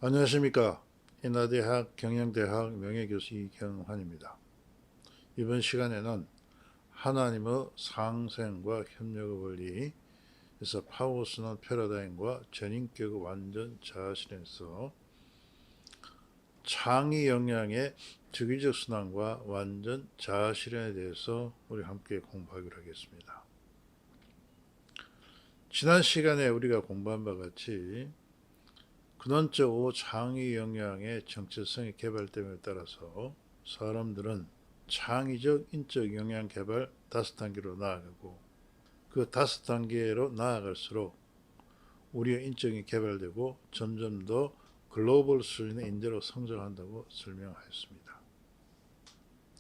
안녕하십니까. 인하대학 경영대학 명예교수 이경환입니다. 이번 시간에는 하나님의 상생과 협력의 원리에서 파워순환 패러다임과 전인격의 완전 자아실현에서 창의 역량의 주기적 순환과 완전 자아실현에 대해서 우리 함께 공부하기로 하겠습니다. 지난 시간에 우리가 공부한 바 같이 근원적으로 창의 역량의 정체성이 개발됨에 따라서 사람들은 창의적 인적 역량 개발 5단계로 나아가고 그 5단계로 나아갈수록 우리의 인적이 개발되고 점점 더 글로벌 수준의 인재로 성장한다고 설명하였습니다.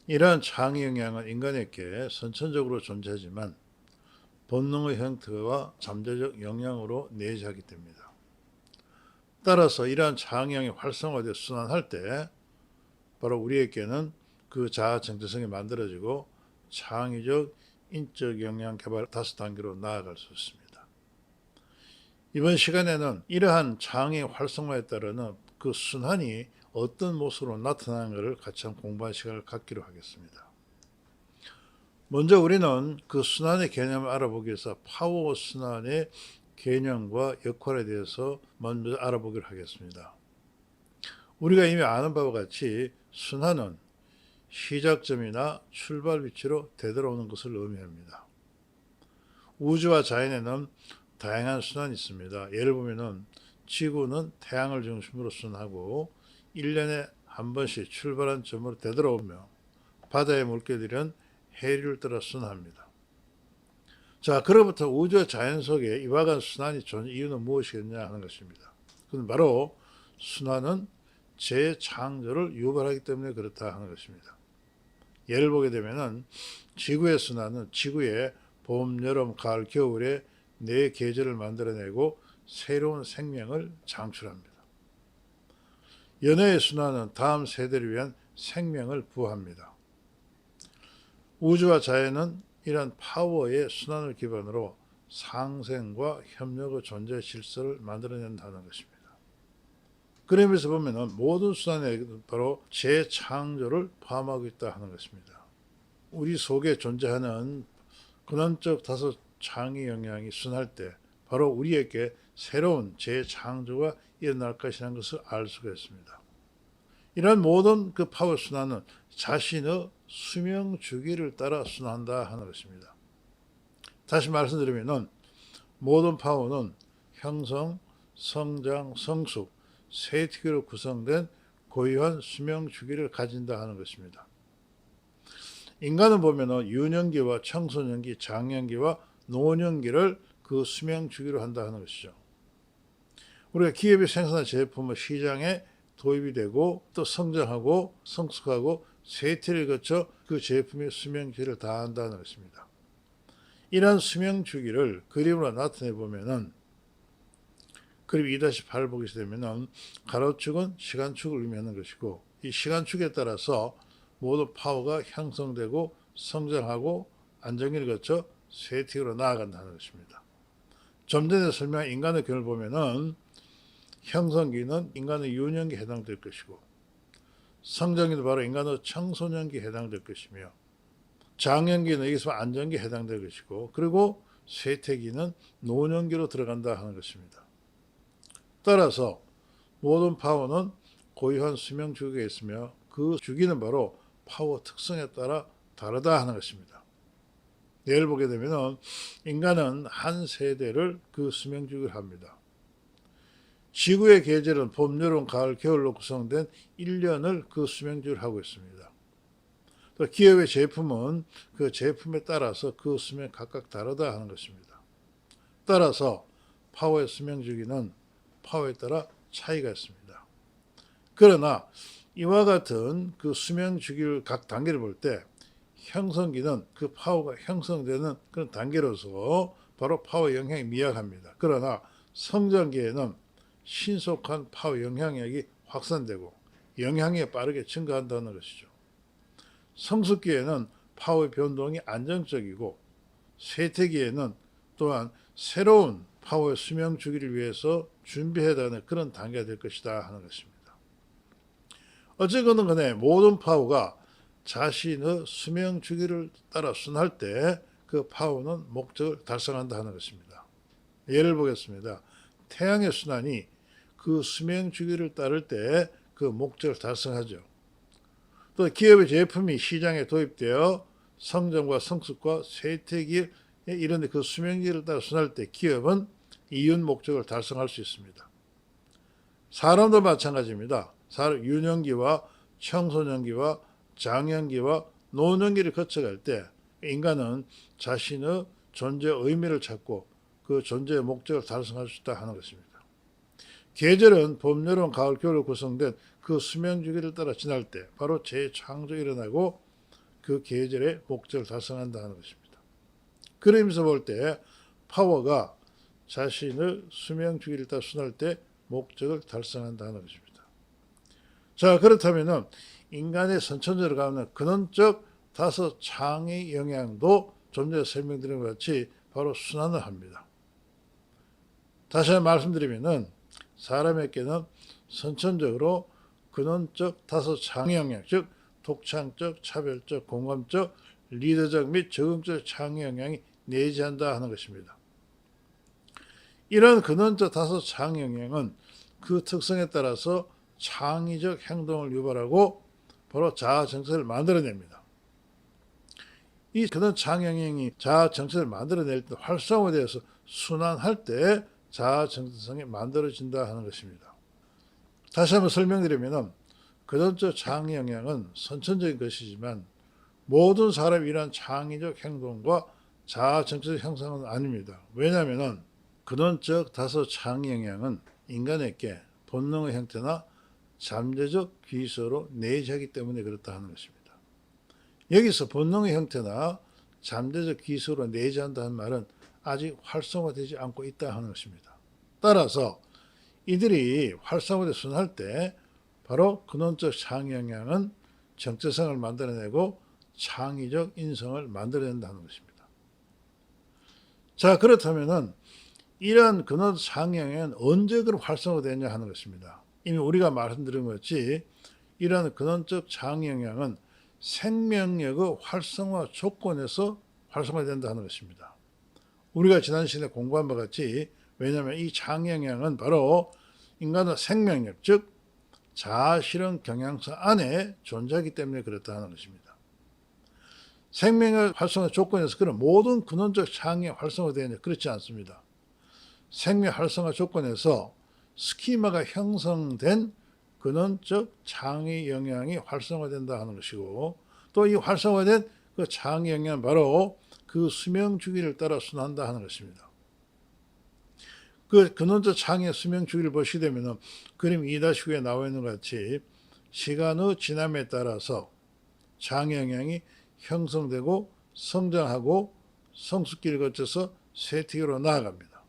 이러한 창의 역량은 인간에게 선천적으로 존재하지만 본능의 형태와 잠재적 역량으로 내재하게 됩니다. 따라서 이러한 창의력이 활성화되어 순환할 때 바로 우리에게는 그 자아 정체성이 만들어지고 창의적 인적 역량 개발 5단계로 나아갈 수 있습니다. 이번 시간에는 이러한 창의 활성화에 따르는 그 순환이 어떤 모습으로 나타나는 것을 같이 한번 공부한 시간을 갖기로 하겠습니다. 먼저 우리는 그 순환의 개념을 알아보기 위해서 파워 순환의 개념과 역할에 대해서 먼저 알아보기로 하겠습니다. 우리가 이미 아는 바와 같이 순환은 시작점이나 출발 위치로 되돌아오는 것을 의미합니다. 우주와 자연에는 다양한 순환이 있습니다. 예를 보면 지구는 태양을 중심으로 순하고 1년에 한 번씩 출발한 점으로 되돌아오며 바다의 물개들은 해류를 따라 순합니다. 자, 그로부터 우주와 자연 속에 이와 같은 순환이 존재 이유는 무엇이겠냐 하는 것입니다. 그건 바로 순환은 재창조를 유발하기 때문에 그렇다 하는 것입니다. 예를 보게 되면은 지구의 순환은 지구의 봄, 여름, 가을, 겨울에 4계절을 만들어내고 새로운 생명을 창출합니다. 연애의 순환은 다음 세대를 위한 생명을 부합니다. 우주와 자연은 이러한 파워의 순환을 기반으로 상생과 협력의 존재 질서를 만들어낸다는 것입니다. 그러면서 보면 모든 순환에 바로 재창조를 포함하고 있다 하는 것입니다. 우리 속에 존재하는 근원적 5 창의 역량이 순할 때 바로 우리에게 새로운 재창조가 일어날 것이라는 것을 알 수가 있습니다. 이런 모든 그 파워 순환은 자신의 수명 주기를 따라 순환한다 하는 것입니다. 다시 말씀드리면 모든 파워는 형성, 성장, 성숙, 세특기로 구성된 고유한 수명 주기를 가진다 하는 것입니다. 인간은 보면 유년기와 청소년기, 장년기와 노년기를 그 수명 주기로 한다 하는 것이죠. 우리가 기업이 생산한 제품을 시장에 도입이 되고 또 성장하고 성숙하고 세태를 거쳐 그 제품의 수명주기를 다한다는 것입니다. 이러한 수명주기를 그림으로 나타내 보면은 그림 2-8 보게 되면은 가로축은 시간축을 의미하는 것이고 이 시간축에 따라서 모든 파워가 형성되고 성장하고 안정기를 거쳐 세팅으로 나아간다는 것입니다. 좀 전에 설명한 인간의 경우를 보면은 형성기는 인간의 유년기에 해당될 것이고 성장기는 바로 인간의 청소년기에 해당될 것이며 장년기는 여기서 안정기에 해당될 것이고 그리고 쇠퇴기는 노년기로 들어간다 하는 것입니다. 따라서 모든 파워는 고유한 수명 주기가 있으며 그 주기는 바로 파워 특성에 따라 다르다 하는 것입니다. 예를 보게 되면 인간은 한 세대를 그 수명 주기를 합니다. 지구의 계절은 봄, 여름, 가을, 겨울로 구성된 1년을 그 수명주기를 하고 있습니다. 또 기업의 제품은 그 제품에 따라서 그 수명이 각각 다르다 하는 것입니다. 따라서 파워의 수명주기는 파워에 따라 차이가 있습니다. 그러나 이와 같은 그 수명주기를 각 단계를 볼 때 형성기는 그 파워가 형성되는 그런 단계로서 바로 파워 영향이 미약합니다. 그러나 성장기에는 신속한 파워 영향력이 확산되고 영향이 빠르게 증가한다는 것이죠. 성숙기에는 파워의 변동이 안정적이고 쇠퇴기에는 또한 새로운 파워의 수명 주기를 위해서 준비해야 되는 그런 단계가 될 것이다 하는 것입니다. 어쨌거나 간에 모든 파워가 자신의 수명 주기를 따라 순할 때 그 파워는 목적을 달성한다 하는 것입니다. 예를 보겠습니다. 태양의 순환이 그 수명 주기를 따를 때 그 목적을 달성하죠. 또 기업의 제품이 시장에 도입되어 성장과 성숙과 쇠퇴기에 이런 그 수명기를 따라 순할 때 기업은 이윤 목적을 달성할 수 있습니다. 사람도 마찬가지입니다. 사람 유년기와 청소년기와 장년기와 노년기를 거쳐갈 때 인간은 자신의 존재의 의미를 찾고 그 존재의 목적을 달성할 수 있다 하는 것입니다. 계절은 봄, 여름, 가을, 겨울로 구성된 그 수명 주기를 따라 지날 때 바로 재창조가 일어나고 그 계절의 목적을 달성한다 하는 것입니다. 그러면서 볼 때 파워가 자신의 수명 주기를 따라 순할 때 목적을 달성한다 하는 것입니다. 자, 그렇다면 인간의 선천적으로 가는 근원적 다섯 창의 영향도 좀 전에 설명드린 것 같이 바로 순환을 합니다. 다시 한번 말씀드리면은 사람에게는 선천적으로 근원적 다섯 창의 영향, 즉 독창적, 차별적, 공감적, 리더적 및 적응적 창의 영향이 내재한다 하는 것입니다. 이런 근원적 다섯 창의 영향은 그 특성에 따라서 창의적 행동을 유발하고 바로 자아 정체를 만들어냅니다. 이 근원 창의 영향이 자아 정체를 만들어낼 때 활성화되어서 순환할 때 자아 정체성이 만들어진다 하는 것입니다. 다시 한번 설명드리면 근원적 창의 영향은 선천적인 것이지만 모든 사람이 이러한 창의적 행동과 자아 정체적 형성은 아닙니다. 왜냐하면 근원적 다섯 창의 영향은 인간에게 본능의 형태나 잠재적 기소로 내재하기 때문에 그렇다 하는 것입니다. 여기서 본능의 형태나 잠재적 기소로 내재한다는 말은 아직 활성화되지 않고 있다 하는 것입니다. 따라서 이들이 활성화돼 순할 때 바로 근원적 창의 영향은 정체성을 만들어내고 창의적 인성을 만들어낸다는 것입니다. 자, 그렇다면은 이러한 근원적 창의 영향은 언제 그럼 활성화되냐 하는 것입니다. 이미 우리가 말씀드린 것 같이 이러한 근원적 창의 영향은 생명력의 활성화 조건에서 활성화된다 하는 것입니다. 우리가 지난 시간에 공부한 바와 같이 왜냐하면 이 창의 영향은 바로 인간의 생명력, 즉 자아실현 경향성 안에 존재하기 때문에 그렇다 하는 것입니다. 생명의 활성화 조건에서 그런 모든 근원적 창의 활성화되느냐 그렇지 않습니다. 생명 활성화 조건에서 스키마가 형성된 근원적 창의 영향이 활성화된다 하는 것이고 또 이 활성화된 그 창의 영향은 바로 그 수명 주기를 따라 순환한다 하는 것입니다. 그 근원적 창의 수명 주기를 보시게 되면 그림 2-9에 나와 있는 것 같이 시간의 지남에 따라서 창의 영향이 형성되고 성장하고 성숙기를 거쳐서 쇠퇴기로 나아갑니다.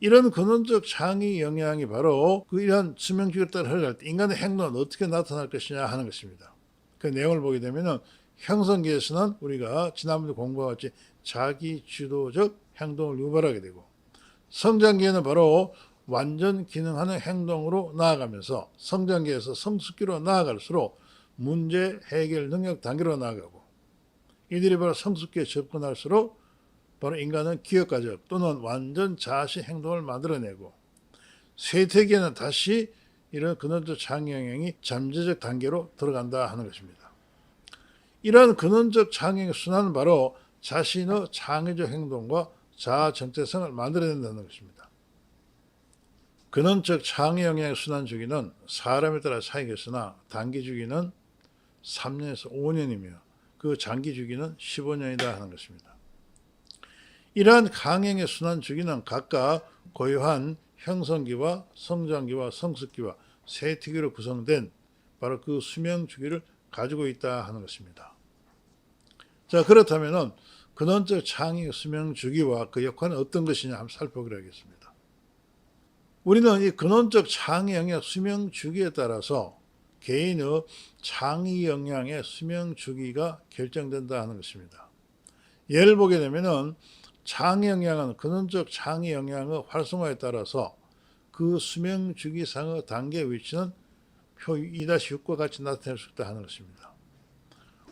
이런 근원적 창의 영향이 바로 이러한 수명 주기를 따라 흘러갈 때 인간의 행동은 어떻게 나타날 것이냐 하는 것입니다. 그 내용을 보게 되면 형성기에서는 우리가 지난번에 공부한 같이 자기 주도적 행동을 유발하게 되고 성장기에는 바로 완전 기능하는 행동으로 나아가면서 성장기에서 성숙기로 나아갈수록 문제 해결 능력 단계로 나아가고 이들이 바로 성숙기에 접근할수록 바로 인간은 기억가적 또는 완전 자아식 행동을 만들어내고 쇠퇴기에는 다시 이런 근원적 창의 영향이 잠재적 단계로 들어간다 하는 것입니다. 이러한 근원적 창의의 순환은 바로 자신의 창의적 행동과 자아 정체성을 만들어낸다는 것입니다. 근원적 창의 영향의 순환 주기는 사람에 따라 차이가 있으나 단기 주기는 3년에서 5년이며 그 장기 주기는 15년이다 하는 것입니다. 이러한 강행의 순환 주기는 각각 고유한 형성기와 성장기와 성숙기와 쇠퇴기로 구성된 바로 그 수명 주기를 가지고 있다 하는 것입니다. 자, 그렇다면 근원적 창의 수명 주기와 그 역할은 어떤 것이냐 한번 살펴보기로 하겠습니다. 우리는 이 근원적 창의 영향 수명 주기에 따라서 개인의 창의 영향의 수명 주기가 결정된다 하는 것입니다. 예를 보게 되면 창의 영향은 근원적 창의 영향의 활성화에 따라서 그 수명 주기상의 단계 위치는 표 2-6과 같이 나타낼 수 있다 하는 것입니다.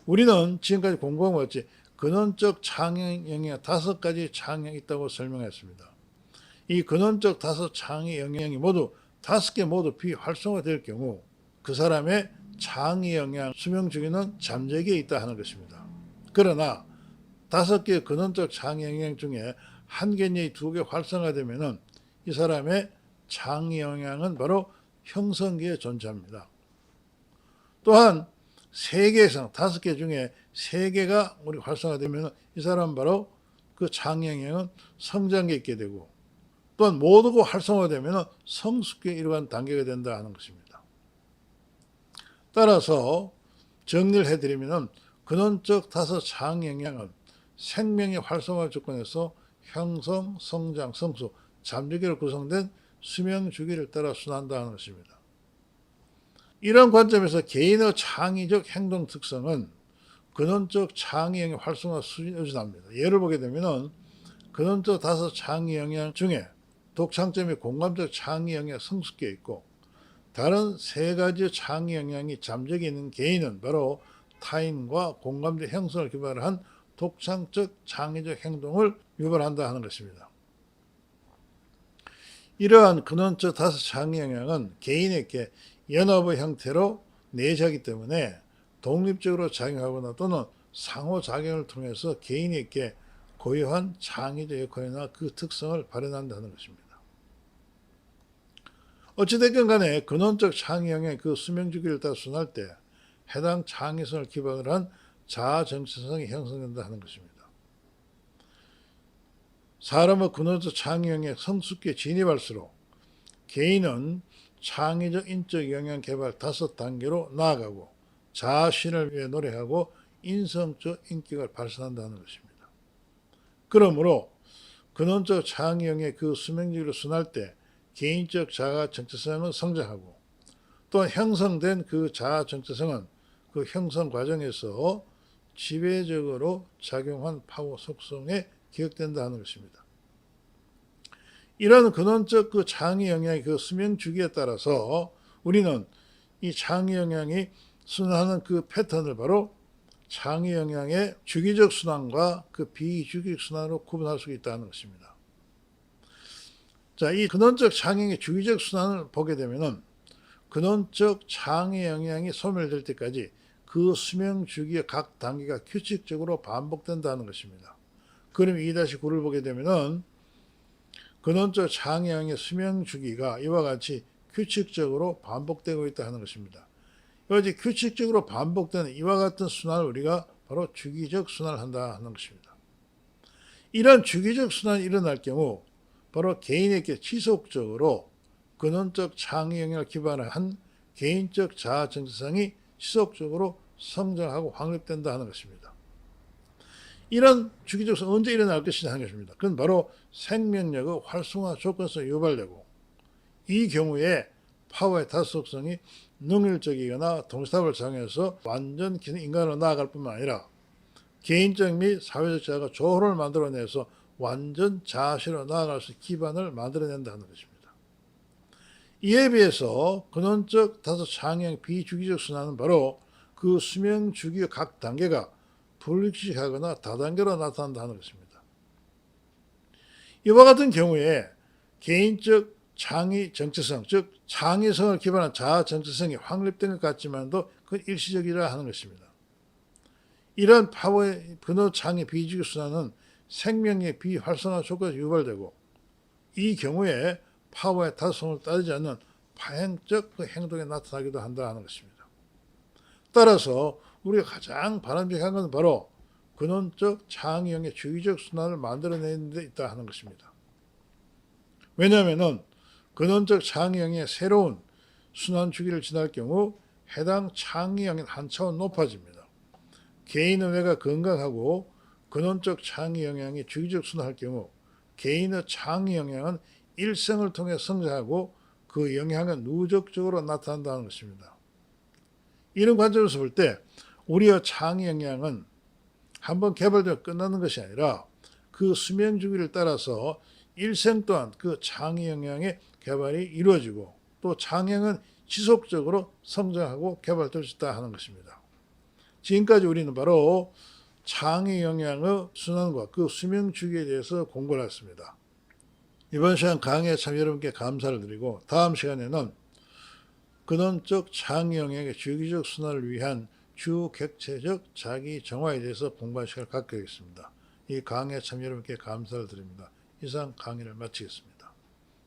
우리는 지금까지 공부한 것 같이 근원적 창의 영향 5가지 창의이 있다고 설명했습니다. 이 근원적 5 창의 영향이 모두 5개 모두 비활성화될 경우 그 사람의 창의 영향 수명 주기는 잠재기에 있다 하는 것입니다. 그러나 5개 근원적 창의 영향 중에 1개 내지 2개 활성화되면은 이 사람의 창의 영향은 바로 형성기에 존재합니다. 또한 3개 이상 5개 중에 3개가 우리 활성화되면 이 사람은 바로 그 창의 영향은 성장기에 있게 되고 또한 모두가 활성화되면 성숙기에 이르는 단계가 된다 하는 것입니다. 따라서 정리를 해드리면 근원적 5 창의 영향은 생명의 활성화 조건에서 형성, 성장, 성숙, 잠재기로 구성된 수명 주기를 따라 순환한다 하는 것입니다. 이런 관점에서 개인의 창의적 행동 특성은 근원적 창의 영향 활성화 수준이 의존합니다. 예를 보게 되면 근원적 5 창의 영향 중에 독창점이 공감적 창의 영향 성숙기에 있고 다른 3가지 창의 영향이 잠재기에 있는 개인은 바로 타인과 공감적 형성을 기반으로 한 독창적 창의적 행동을 유발한다 하는 것입니다. 이러한 근원적 5 창의 영향은 개인에게 연합의 형태로 내재하기 때문에 독립적으로 작용하거나 또는 상호작용을 통해서 개인에게 고유한 창의적 역할이나 그 특성을 발현한다는 것입니다. 어찌됐건 간에 근원적 창의 영향의 그 수명주기를 따라 순환할 때 해당 창의성을 기반으로 한 자아 정체성이 형성된다 하는 것입니다. 사람의 근원적 창의 영향의 성숙기에 진입할수록 개인은 창의적 인적 영향 개발 5단계로 나아가고 자신을 위해 노력하고 인성적 인격을 발산한다는 것입니다. 그러므로 근원적 창의 영향의 그 수명주기를 순환할 때 개인적 자아 정체성은 성장하고 또한 형성된 그 자아 정체성은 그 형성 과정에서 지배적으로 작용한 파워 속성에 기억된다 하는 것입니다. 이런 근원적 그 창의 영향의 그 수명 주기에 따라서 우리는 이 창의 영향이 순환하는 그 패턴을 바로 창의 영향의 주기적 순환과 그 비주기적 순환으로 구분할 수 있다는 것입니다. 자, 이 근원적 창의 영향의 주기적 순환을 보게 되면은 근원적 창의 영향이 소멸될 때까지 그 수명 주기의 각 단계가 규칙적으로 반복된다는 것입니다. 그럼 2-9를 보게 되면은 근원적 창의 영향의 수명 주기가 이와 같이 규칙적으로 반복되고 있다 하는 것입니다. 이것이 규칙적으로 반복되는 이와 같은 순환을 우리가 바로 주기적 순환을 한다 하는 것입니다. 이런 주기적 순환이 일어날 경우 바로 개인에게 지속적으로 근원적 창의 영향을 기반으로 한 개인적 자아 정체성이 지속적으로 성장하고 확립된다 하는 것입니다. 이런 주기적 순환이 언제 일어날 것이냐 하는 것입니다. 그건 바로 생명력의 활성화 조건에서 유발되고 이 경우에 파워의 다속성이 능률적이거나 동시답을 작용해서 완전 인간으로 나아갈 뿐만 아니라 개인적 및 사회적 자아가 조화를 만들어내서 완전 자아시로 나아갈 수 있는 기반을 만들어낸다는 것입니다. 이에 비해서 근원적 5 창의 비주기적 순환은 바로 그 수명 주기의 각 단계가 불규칙하거나 다단계로 나타난다는 것입니다. 이와 같은 경우에 개인적 창의 정체성, 즉 창의성을 기반한 자아 정체성이 확립된 것 같지만도 그건 일시적이라 하는 것입니다. 이러한 파워의 근원 창의 비주기 순환은 생명의 비활성화 조건에서 유발되고 이 경우에 파워의 다성을 따르지 않는 파행적 그 행동에 나타나기도 한다 하는 것입니다. 따라서 우리가 가장 바람직한 것은 바로 근원적 창의형의 주기적 순환을 만들어내는 데 있다 하는 것입니다. 왜냐하면 근원적 창의형의 새로운 순환 주기를 지날 경우 해당 창의형은 한 차원 높아집니다. 개인의 뇌가 건강하고 근원적 창의 영향이 주기적 순환할 경우 개인의 창의 영향은 일생을 통해 성장하고 그 영향은 누적적으로 나타난다는 것입니다. 이런 관점에서 볼 때 우리의 창의 영향은 한번 개발되면 끝나는 것이 아니라 그 수명 주기를 따라서 일생 동안 그 창의 영향의 개발이 이루어지고 또 장형은 지속적으로 성장하고 개발될 수 있다 하는 것입니다. 지금까지 우리는 바로 장의 영양의 순환과 그 수명 주기에 대해서 공부를 했습니다. 이번 시간 강의에 참 여러분께 감사를 드리고 다음 시간에는 근원적 장의 영양의 주기적 순환을 위한 주객체적 자기 정화에 대해서 공부할 시간을 갖게 되겠습니다. 이 강의에 참 여러분께 감사를 드립니다. 이상 강의를 마치겠습니다.